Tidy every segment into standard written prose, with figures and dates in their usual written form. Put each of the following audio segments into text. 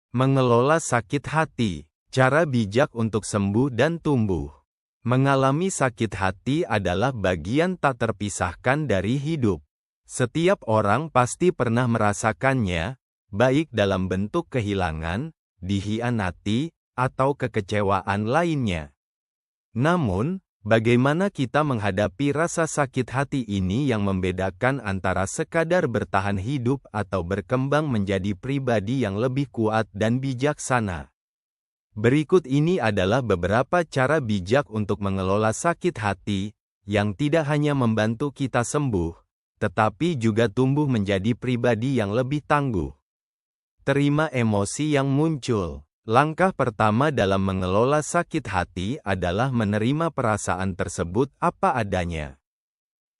Mengelola sakit hati, cara bijak untuk sembuh dan tumbuh. Mengalami sakit hati adalah bagian tak terpisahkan dari hidup. Setiap orang pasti pernah merasakannya, baik dalam bentuk kehilangan, dikhianati, atau kekecewaan lainnya. Namun, bagaimana kita menghadapi rasa sakit hati ini yang membedakan antara sekadar bertahan hidup atau berkembang menjadi pribadi yang lebih kuat dan bijaksana? Berikut ini adalah beberapa cara bijak untuk mengelola sakit hati, yang tidak hanya membantu kita sembuh, tetapi juga tumbuh menjadi pribadi yang lebih tangguh. Terima emosi yang muncul. Langkah pertama dalam mengelola sakit hati adalah menerima perasaan tersebut apa adanya.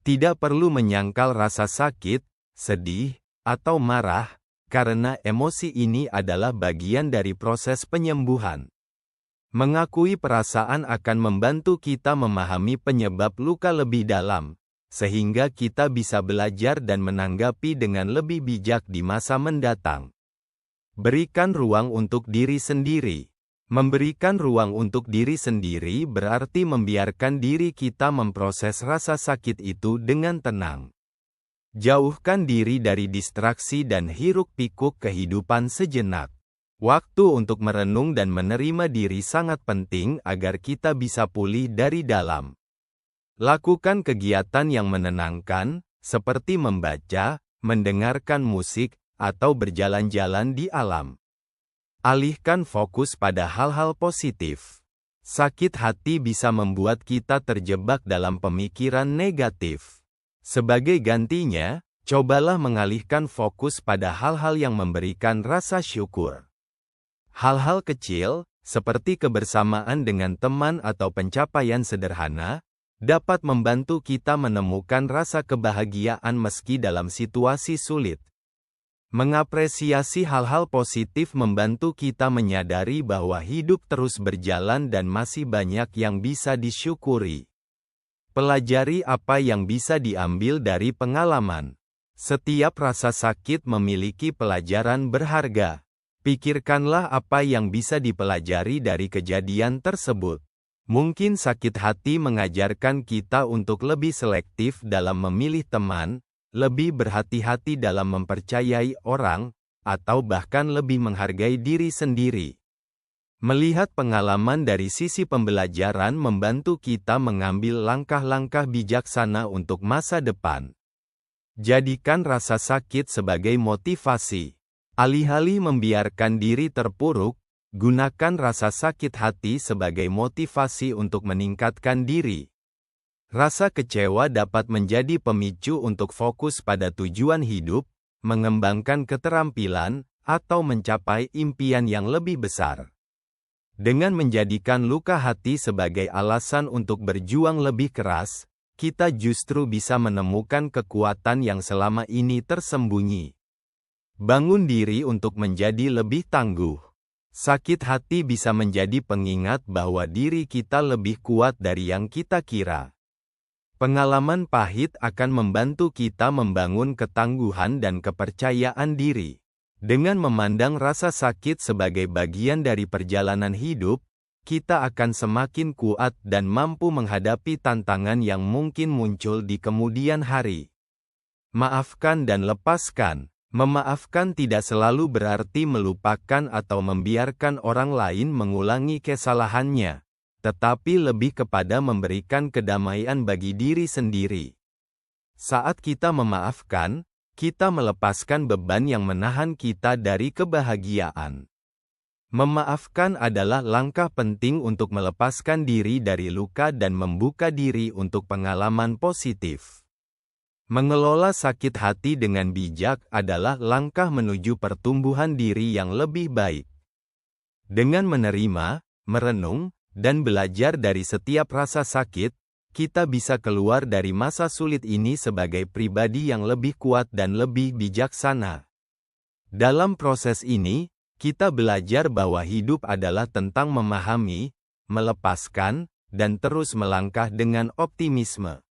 Tidak perlu menyangkal rasa sakit, sedih, atau marah, karena emosi ini adalah bagian dari proses penyembuhan. Mengakui perasaan akan membantu kita memahami penyebab luka lebih dalam, sehingga kita bisa belajar dan menanggapi dengan lebih bijak di masa mendatang. Berikan ruang untuk diri sendiri. Memberikan ruang untuk diri sendiri berarti membiarkan diri kita memproses rasa sakit itu dengan tenang. Jauhkan diri dari distraksi dan hiruk-pikuk kehidupan sejenak. Waktu untuk merenung dan menerima diri sangat penting agar kita bisa pulih dari dalam. Lakukan kegiatan yang menenangkan, seperti membaca, mendengarkan musik, atau berjalan-jalan di alam. Alihkan fokus pada hal-hal positif. Sakit hati bisa membuat kita terjebak dalam pemikiran negatif. Sebagai gantinya, cobalah mengalihkan fokus pada hal-hal yang memberikan rasa syukur. Hal-hal kecil, seperti kebersamaan dengan teman atau pencapaian sederhana, dapat membantu kita menemukan rasa kebahagiaan meski dalam situasi sulit. Mengapresiasi hal-hal positif membantu kita menyadari bahwa hidup terus berjalan dan masih banyak yang bisa disyukuri. Pelajari apa yang bisa diambil dari pengalaman. Setiap rasa sakit memiliki pelajaran berharga. Pikirkanlah apa yang bisa dipelajari dari kejadian tersebut. Mungkin sakit hati mengajarkan kita untuk lebih selektif dalam memilih teman, lebih berhati-hati dalam mempercayai orang, atau bahkan lebih menghargai diri sendiri. Melihat pengalaman dari sisi pembelajaran membantu kita mengambil langkah-langkah bijaksana untuk masa depan. Jadikan rasa sakit sebagai motivasi. Alih-alih membiarkan diri terpuruk, gunakan rasa sakit hati sebagai motivasi untuk meningkatkan diri. Rasa kecewa dapat menjadi pemicu untuk fokus pada tujuan hidup, mengembangkan keterampilan, atau mencapai impian yang lebih besar. Dengan menjadikan luka hati sebagai alasan untuk berjuang lebih keras, kita justru bisa menemukan kekuatan yang selama ini tersembunyi. Bangun diri untuk menjadi lebih tangguh. Sakit hati bisa menjadi pengingat bahwa diri kita lebih kuat dari yang kita kira. Pengalaman pahit akan membantu kita membangun ketangguhan dan kepercayaan diri. Dengan memandang rasa sakit sebagai bagian dari perjalanan hidup, kita akan semakin kuat dan mampu menghadapi tantangan yang mungkin muncul di kemudian hari. Maafkan dan lepaskan. Memaafkan tidak selalu berarti melupakan atau membiarkan orang lain mengulangi kesalahannya, tetapi lebih kepada memberikan kedamaian bagi diri sendiri. Saat kita memaafkan, kita melepaskan beban yang menahan kita dari kebahagiaan. Memaafkan adalah langkah penting untuk melepaskan diri dari luka dan membuka diri untuk pengalaman positif. Mengelola sakit hati dengan bijak adalah langkah menuju pertumbuhan diri yang lebih baik. Dengan menerima, merenung, dan belajar dari setiap rasa sakit, kita bisa keluar dari masa sulit ini sebagai pribadi yang lebih kuat dan lebih bijaksana. Dalam proses ini, kita belajar bahwa hidup adalah tentang memahami, melepaskan, dan terus melangkah dengan optimisme.